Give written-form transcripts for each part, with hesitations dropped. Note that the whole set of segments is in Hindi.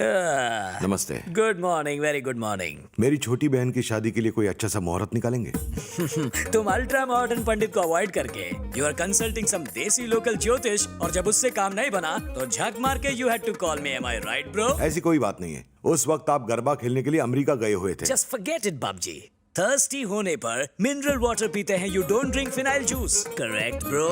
नमस्ते। Good morning, very good morning. मेरी छोटी बहन की शादी के लिए कोई अच्छा सा मुहूर्त निकालेंगे? तुम अल्ट्रा मॉडर्न पंडित को अवॉइड करके यू आर कंसल्टिंग सम देसी लोकल ज्योतिष, और जब उससे काम नहीं बना तो झक मार के you had to call me. Am I right bro? ऐसी कोई बात नहीं है। उस वक्त आप गरबा खेलने के लिए अमेरिका गए हुए थे। Just forget it Babaji. Thirsty होने पर मिनरल वाटर पीते हैं, you don't drink phenyl juice. Correct bro?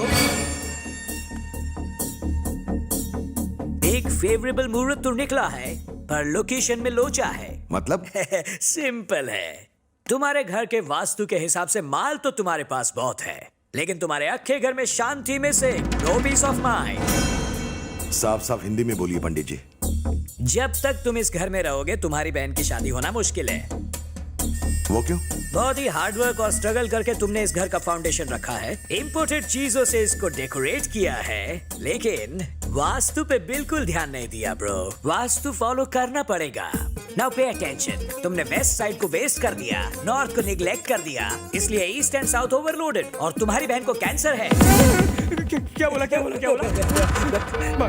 एक फेवरेबल मुहूर्त तो निकला है, पर लोकेशन में लोचा है। मतलब? सिंपल है। तुम्हारे घर के वास्तु के हिसाब से माल तो तुम्हारे पास बहुत है, लेकिन तुम्हारे अक्खे घर में शांति में से नो पीस ऑफ माइंड। साफ साफ हिंदी में बोलिए पंडित जी। जब तक तुम इस घर में रहोगे तुम्हारी बहन की शादी होना मुश्किल है। वो क्यों? बहुत ही हार्डवर्क और स्ट्रगल करके तुमने इस घर का फाउंडेशन रखा है, इम्पोर्टेड चीजों से इसको डेकोरेट किया है, लेकिन वास्तु पे बिल्कुल ध्यान नहीं दिया ब्रो। वास्तु फॉलो करना पड़ेगा। Now pay attention. तुमने वेस्ट साइड को वेस्ट कर दिया, नॉर्थ को निग्लेक्ट कर दिया, इसलिए ईस्ट एंड साउथ ओवरलोडेड, और तुम्हारी बहन को कैंसर है। क्या बोला?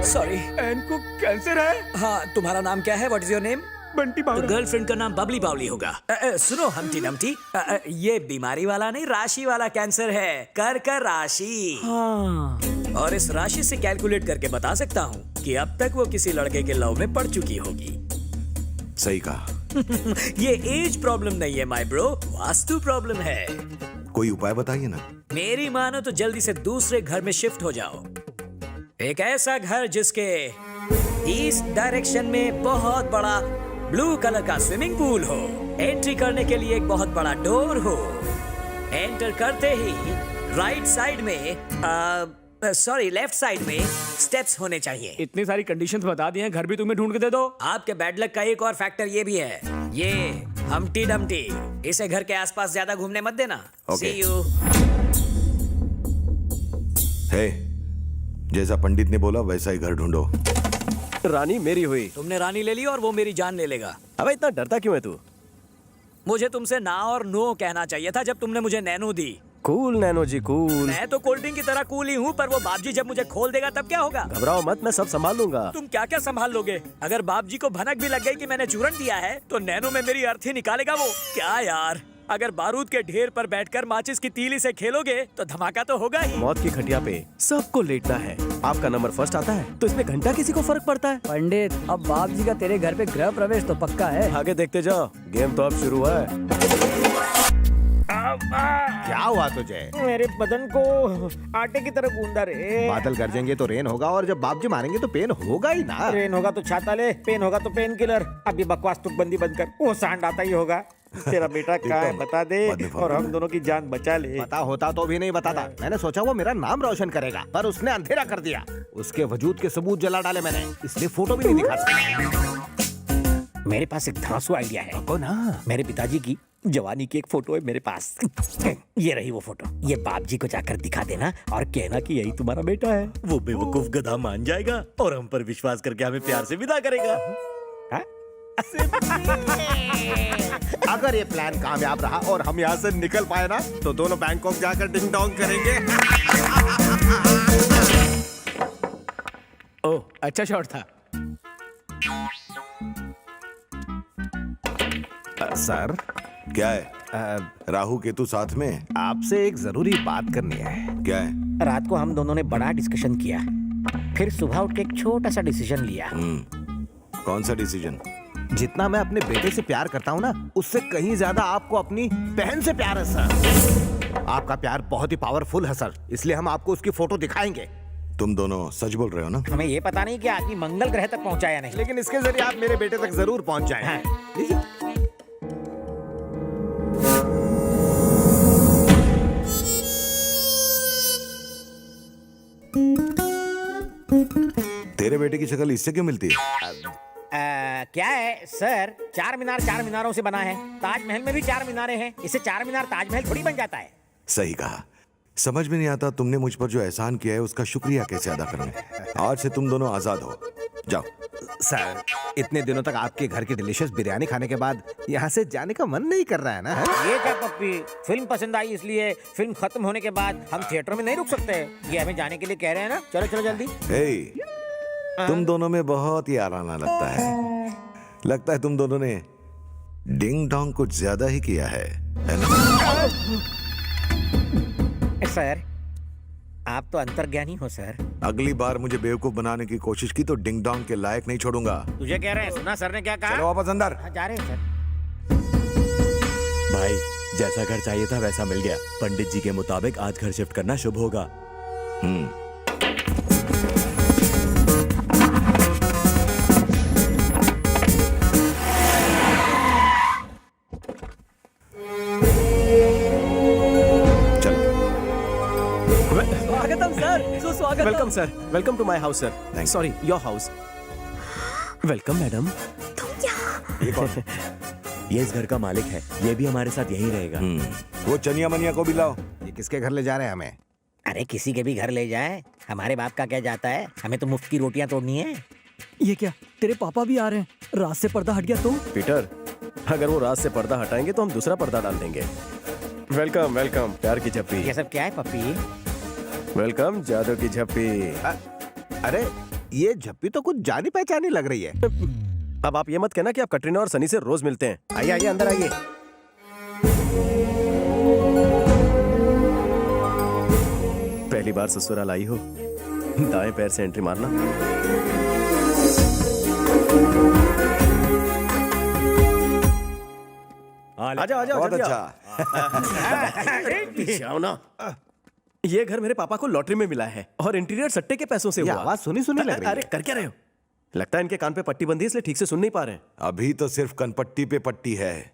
सॉरी। बहन को कैंसर है? हाँ, तुम्हारा नाम क्या है? What is your name? Bunty Bawra. Girlfriend का नाम बबली बावली होगा। सुनो हमटी डमटी, ये बीमारी वाला नहीं, राशि वाला कैंसर है। कर्क राशि। हाँ। और इस राशि से कैलकुलेट करके बता सकता हूँ कि अब तक वो किसी लड़के के लव में पड़ चुकी होगी। सही कहा। ये एज प्रॉब्लम नहीं है माय ब्रो, वास्तु प्रॉब्लम है। कोई उपाय बताइए ना। मेरी मानो तो जल्दी से दूसरे घर में शिफ्ट हो जाओ। एक ऐसा घर जिसके ईस्ट डायरेक्शन में बहुत बड़ा ब्लू कलर का स्विमिंग पूल हो, एंट्री करने के लिए एक बहुत बड़ा डोर हो, एंटर करते ही राइट साइड में सॉरी लेफ्ट साइड में स्टेप्स होने चाहिए। इतनी सारी कंडीशंस बता दी हैं, घर भी तुम्हें ढूंढ के दे दो। आपके बैड लक का एक और फैक्टर ये भी है, ये हमटी डमटी, इसे घर के आसपास ज्यादा घूमने मत देना। Okay. See you। हे, जैसा पंडित ने बोला वैसा ही घर ढूंढो। रानी मेरी हुई। तुमने रानी ले ली और वो मेरी जान ले लेगा। अबे इतना डरता क्यों है तू? मुझे तुमसे ना और नो कहना चाहिए था जब तुमने मुझे नैनो दी। कूल नैनो जी कूल। मैं तो कोल्ड ड्रिंक की तरह कूल ही हूँ, पर वो बापजी जब मुझे खोल देगा तब क्या होगा? घबराओ मत, मैं सब संभाल लूंगा। तुम क्या क्या संभाल लोगे? अगर बापजी को भनक भी लग गई कि मैंने चूरन दिया है तो नैनो में मेरी अर्थी निकालेगा वो। क्या यार, अगर बारूद के ढेर पर बैठकर माचिस की तीली से खेलोगे तो धमाका तो होगा ही। मौत की खटिया पे सबको लेटना है। आपका नंबर फर्स्ट आता है तो इसमें घंटा किसी को फर्क पड़ता है? पंडित, अब बाप जी का तेरे घर पे गृह प्रवेश तो पक्का है। आगे देखते जाओ, गेम तो अब शुरू है। क्या हुआ तुझे? मेरे बदन को आटे की तरह गूंदा रे। बादल गरजेंगे तो रेन होगा, और जब बाप जी मारेंगे तो पेन होगा ही ना। रेन होगा तो छाता ले, पेन होगा तो पेन किलर। अभी बकवास तुकबंदी बंद कर, वो सांड आता ही होगा। तेरा बेटा कहाँ है बता दे, और हम दोनों की जान बचा ले। पता होता तो भी नहीं बताता। मैंने सोचा वो मेरा नाम रोशन करेगा, पर उसने अंधेरा कर दिया। उसके वजूद के सबूत जला डाले मैंने, इसलिए फोटो भी नहीं दिखा सकता। मेरे पास एक धांसू आइडिया है। को ना, मेरे पिताजी की जवानी की एक फोटो है मेरे पास। ये रही वो फोटो। ये बाप जी को जाकर दिखा देना और कहना कि यही तुम्हारा बेटा है। वो बेवकूफ गधा मान जाएगा और हम पर विश्वास करके हमें प्यार से विदा करेगा। हाँ? अगर ये प्लान कामयाब रहा और हम यहाँ से निकल पाए ना, तो दोनों बैंकॉक जाकर डिंग डोंग करेंगे। ओह, अच्छा शॉट था। सर, क्या है? राहु केतु साथ में? आपसे एक जरूरी बात करनी है। क्या है? रात को हम दोनों ने बड़ा डिस्कशन किया, फिर सुबह उठ के एक छोटा सा डिसीजन लिया। कौन सा डिसीजन? जितना मैं अपने बेटे से प्यार करता हूँ ना, उससे कहीं ज्यादा आपको अपनी बहन से प्यार है सर। आपका प्यार बहुत ही पावरफुल है सर, इसलिए हम आपको उसकी फोटो दिखाएंगे। तुम दोनों सच बोल रहे हो ना? हमें ये पता नहीं कि आदमी मंगल ग्रह तक पहुंचा या नहीं, लेकिन इसके जरिए आप मेरे बेटे तक जरूर पहुंच जाएं। हाँ। तेरे बेटे की शक्ल इससे क्यों मिलती है? क्या है सर, चार मीनारों से बना है। ताजमहल में भी 4 मीनारें हैं, इससे 4 मीनार ताजमहल थोड़ी बन जाता है। सही कहा। समझ में नहीं आता तुमने मुझ पर जो एहसान किया है उसका शुक्रिया कैसे अदा करूं। आज से तुम दोनों आजाद हो, जाओ। सर, इतने दिनों तक आपके घर की डिलीशियस बिरयानी खाने के बाद यहाँ से जाने का मन नहीं कर रहा है ना? ये क्या पप्पी, फिल्म पसंद आई इसलिए फिल्म खत्म होने के बाद हम थिएटर में नहीं रुक सकते। ये हमें जाने के लिए कह रहे हैं ना, चलो चलो जल्दी। हे, तुम दोनों में बहुत ही आराना लगता है। लगता है तुम दोनों ने डिंग डोंग कुछ ज्यादा ही किया है ना? सर आप तो अंतर्ज्ञानी हो सर। अगली बार मुझे बेवकूफ बनाने की कोशिश की तो डिंग डोंग के लायक नहीं छोड़ूंगा। तुझे कह रहे हैं, सुना सर ने क्या कहा? चलो वापस अंदर। हाँ, जा रहे हैं सर। भाई जैसा घर चाहिए था वैसा मिल गया। पंडित जी के मुताबिक आज घर शिफ्ट करना शुभ होगा। स्वागतम सर, सुस्वागतम। Welcome sir, welcome to my house sir. Thanks. Sorry, your house. Welcome madam. ये कौन? ये इस घर का मालिक है, ये भी हमारे साथ यहीं रहेगा। वो चनिया मनिया को भी लाओ। ये किसके घर ले जा रहे हैं हमें? अरे किसी के भी घर ले जाए, हमारे बाप का क्या जाता है, हमें तो मुफ्त की रोटियां तोड़नी है। ये क्या, तेरे पापा भी आ रहे हैं? रात से पर्दा हट गया तो? पीटर, अगर वो रात से पर्दा हटाएंगे तो हम दूसरा पर्दा डाल देंगे। वेलकम वेलकम, प्यार की झप्पी। ये सब क्या है पप्पी? वेलकम जादू की झप्पी। अरे ये झप्पी तो कुछ जानी पहचानी लग रही है। अब आप ये मत कहना कि आप कटरीना और सनी से रोज मिलते हैं। आइए आइए अंदर आइए। पहली बार ससुराल आई हो, दाएं पैर से एंट्री मारना। आ जाओ आ जाओ, बहुत जल्दी आओ। अच्छा। पीछे आओ ना। ये घर मेरे पापा को लॉटरी में मिला है और इंटीरियर सट्टे के पैसों से ये हुआ। आवाज सुनी सुनी लग रही अरे है। कर क्या रहे हो? लगता है इनके कान पे पट्टी बंधी है, इसलिए ठीक से सुन नहीं पा रहे हैं। अभी तो सिर्फ कनपट्टी पे पट्टी है,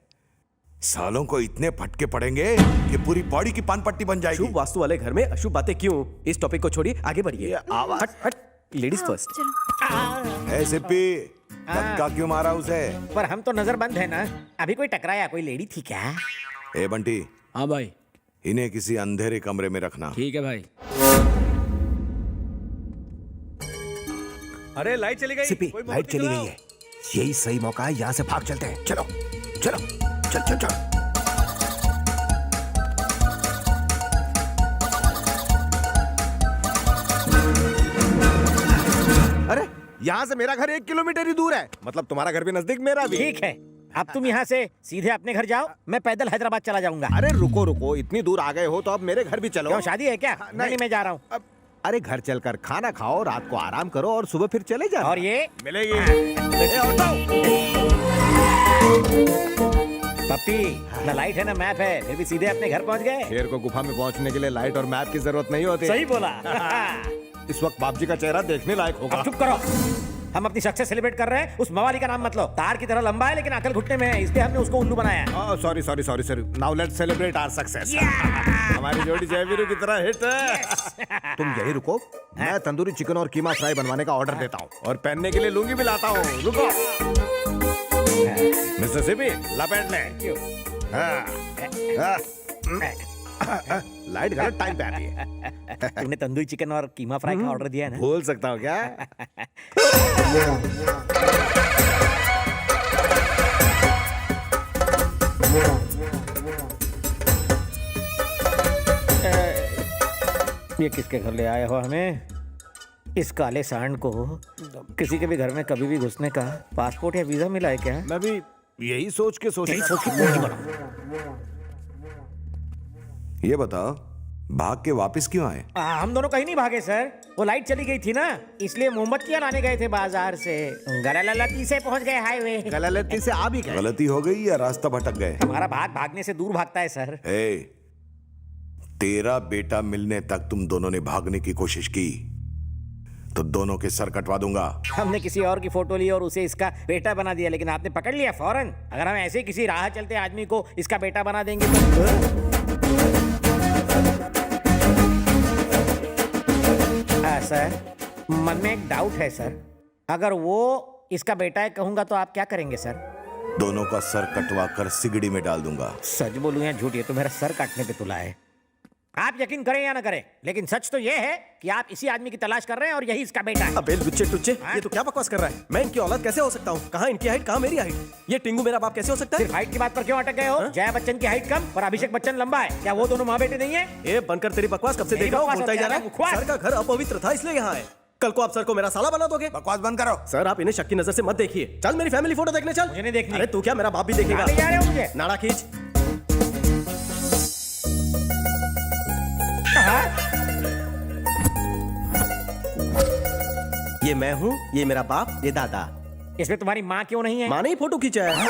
सालों को इतने फटके पड़ेंगे कि पूरी बॉडी की पान पट्टी बन जाएगी। शुभ वास्तु वाले घर में अशुभ बातें क्यों? इस टॉपिक को छोड़िए, आगे बढ़िए। हट हट, लेडीज फर्स्ट। ए सिप्पी, धक्का क्यों मारा उसे? पर हम तो नजरबंद है ना, अभी कोई टकराया, कोई लेडी थी क्या? ए बंटी, हाँ भाई, इन्हें किसी अंधेरे कमरे में रखना। ठीक है भाई। अरे लाइट चली गई। सिपी, लाइट चली गई है। यही सही मौका है, यहाँ से भाग चलते हैं। चलो चलो चल चल चल। अरे यहाँ से मेरा घर 1 किलोमीटर ही दूर है, मतलब तुम्हारा घर भी नजदीक, मेरा भी। ठीक है, अब तुम यहाँ से सीधे अपने घर जाओ, मैं पैदल हैदराबाद चला जाऊंगा। अरे रुको रुको, इतनी दूर आ गए हो तो अब मेरे घर भी चलो। क्यों, शादी है क्या? नहीं, मैं जा रहा हूँ। अरे घर चलकर खाना खाओ, रात को आराम करो और सुबह फिर चले जाओ। और ये मिलेगी। पप्पी, ना लाइट है ना मैप है, फिर भी सीधे अपने घर पहुँच गए। शेर को गुफा में पहुंचने के लिए लाइट और मैप की जरूरत नहीं होती। सही बोला। इस वक्त बाप जी का चेहरा देखने लायक होगा। अब चुप करो, हम अपनी सक्सेस सेलिब्रेट कर रहे हैं। उस मवाली का नाम मत लो, तार की तरह लंबा है लेकिन अकल घुटने में है, इसलिए हमने उसको उल्लू बनाया। Sorry sorry sorry sorry, now let's celebrate our success. हमारी जोड़ी जयवीरू की तरह हिट है। तुम यही रुको, मैं तंदूरी चिकन और कीमा फ्राई बनवाने का ऑर्डर देता हूँ और पहनने के लिए लुंगी भी लाता हूँ। रुको मिस्टर सिपी, लपेट ले। लाइट गलत टाइम पे आती है। तूने तंदूरी चिकन और कीमा फ्राई का ऑर्डर दिया है ना? भूल सकता हूँ क्या? ये किसके घर ले आए हो हमें? इस काले सांड को किसी के भी घर में कभी भी घुसने का पासपोर्ट या वीजा मिला है क्या? मैं भी यही सोच के यही सोच के पूछ बना। ये बताओ, भाग के वापस क्यों आए? हम दोनों कहीं नहीं भागे सर, वो लाइट चली गई थी ना, इसलिए मोमबत्तियां लाने गए थे बाजार से। गलती से पहुंच गए हाईवे। गलती से आ भी गए। गलती हो गई या रास्ता भटक गए? हमारा भाग भागने से दूर भागता है सर। ए, तेरा बेटा मिलने तक तुम दोनों ने भागने की कोशिश की तो दोनों के सर कटवा दूंगा। हमने किसी और की फोटो ली और उसे इसका बेटा बना दिया, लेकिन आपने पकड़ लिया फौरन। अगर हम ऐसे किसी राह चलते आदमी को इसका बेटा बना देंगे तो सर, मन में एक डाउट है सर, अगर वो इसका बेटा है कहूंगा तो आप क्या करेंगे सर? दोनों का सर कटवा कर सिगड़ी में डाल दूंगा। सच बोलूं या झूठ, ये तो मेरा सर काटने पे तुला है। आप यकीन करें या ना करें, लेकिन सच तो ये है कि आप इसी आदमी की तलाश कर रहे हैं और यही इसका बेटा है। अबे लुच्चे टुच्चे, ये तो क्या बकवास कर रहा है? मैं इनकी औलाद कैसे हो सकता हूँ? कहाँ इनकी हाइट, कहाँ मेरी हाइट? ये टिंगू मेरा बाप कैसे हो सकता है? सिर्फ हाइट की बात पर क्यों अटक गए हो? जया बच्चन की हाइट कम और अभिषेक बच्चन लंबा है, क्या वो दोनों माँ बेटे नहीं है? ए बनकर तेरी बकवास कब से मेरी देख रहा हूँ, बकवास बोलता ही जा होती है रहा ना, मुखवास। है। सर का घर अपवित्र था इसलिए यहाँ है। कल को आप सर को मेरा साला बना दोगे? बकवास बंद करो। सर आप इन्हें शक की नजर से मत देखिए। चल मेरी फैमिली फोटो देखने चल। मुझे नहीं देखनी। अरे तू क्या, मेरा बाप भी देखेगा। नहीं जा रहे हो मुझे। नाड़ा खींच। ये मैं हूँ, ये मेरा बाप, ये दादा। इसमें तुम्हारी माँ क्यों नहीं है? माँ ने ही फोटो खींचा है।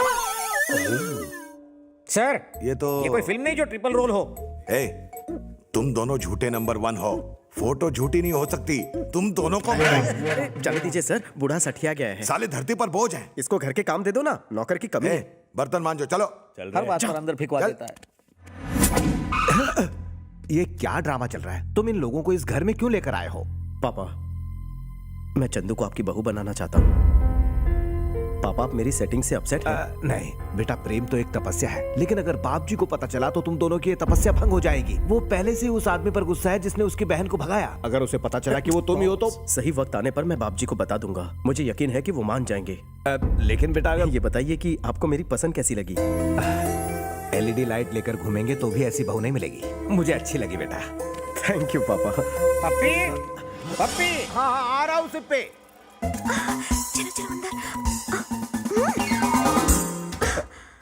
सर ये तो ये कोई फिल्म नहीं जो ट्रिपल रोल हो। ए, तुम दोनों झूठे नंबर 1 हो। फोटो झूठी नहीं हो सकती। तुम दोनों को चल दीजिए सर, बूढ़ा सठिया गया है। साले धरती पर बोझ हैं। इसको घर के काम दे दो ना, नौकर की कमी ए, है। बर्तन मांजो, चलो। हर बात पर अंदर फिकवा चल। देता है। ये क्या ड्रामा चल रहा है? तुम इन लोगों को इस घर में क्यों लेकर आए हो? पापा, मैं चंदू को आपकी बहू बनाना चाहता हूँ। पापा आप मेरी सेटिंग से अपसेट हैं? नहीं बेटा, प्रेम तो एक तपस्या है, लेकिन अगर बाप जी को पता चला तो तुम दोनों की ये तपस्या भंग हो जाएगी। वो पहले से ही उस आदमी पर गुस्सा है जिसने उसकी बहन को भगाया। अगर उसे पता चला कि वो तुम ही हो तो सही वक्त आने पर मैं बाप जी को बता दूंगा। मुझे यकीन है कि वो मान जाएंगे। लेकिन बेटा अगर ये बताइए कि आपको मेरी पसंद कैसी लगी? एलईडी लाइट लेकर घूमेंगे तो भी ऐसी बहू नहीं मिलेगी। मुझे अच्छी लगी बेटा। थैंक यू पापा। पप्पी, पप्पी। हाँ हाँ आ रहा हूँ सिर्फ पे। चलो चलो अंदर।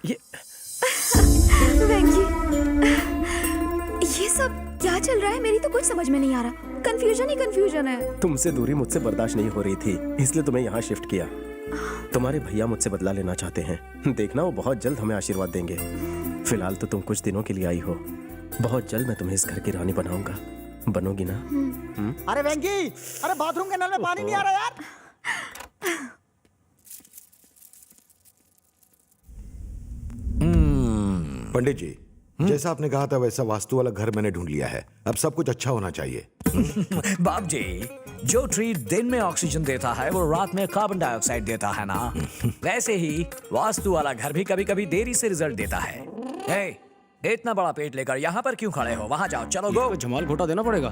ये वेंकी, ये सब क्या चल रहा है? मेरी तो कुछ समझ में नहीं आ रहा। कंफ्यूजन ही कंफ्यूजन है। तुमसे दूरी मुझसे बर्दाश्त नहीं हो रही थी, इसलिए तुम्हें यहाँ शिफ्ट किया। तुम्हारे भैया मुझसे बदला लेना चाहते हैं। देखना वो बहुत जल्द हमें आशीर्वाद देंगे। फिलहाल तो तुम कुछ दिनों के लिए आई हो, बहुत जल्द मैं तुम्हें इस घर की रानी बनाऊंगा। बनोगी ना? अरे वेंकी, अरे बाथरूम के नल में पानी नहीं आ रहा यार। पंडित जी, जैसा आपने कहा था वैसा वास्तु वाला घर मैंने ढूंढ लिया है। अब सब कुछ अच्छा होना चाहिए। बाप जी, जो ट्री दिन में ऑक्सीजन देता है वो रात में कार्बन डाइऑक्साइड देता है ना, वैसे ही वास्तु वाला घर भी कभी कभी देरी से रिजल्ट देता है। हे, इतना बड़ा पेट लेकर यहाँ पर क्यों खड़े हो? वहां जाओ, चलो गो। जमाल घोटा देना पड़ेगा।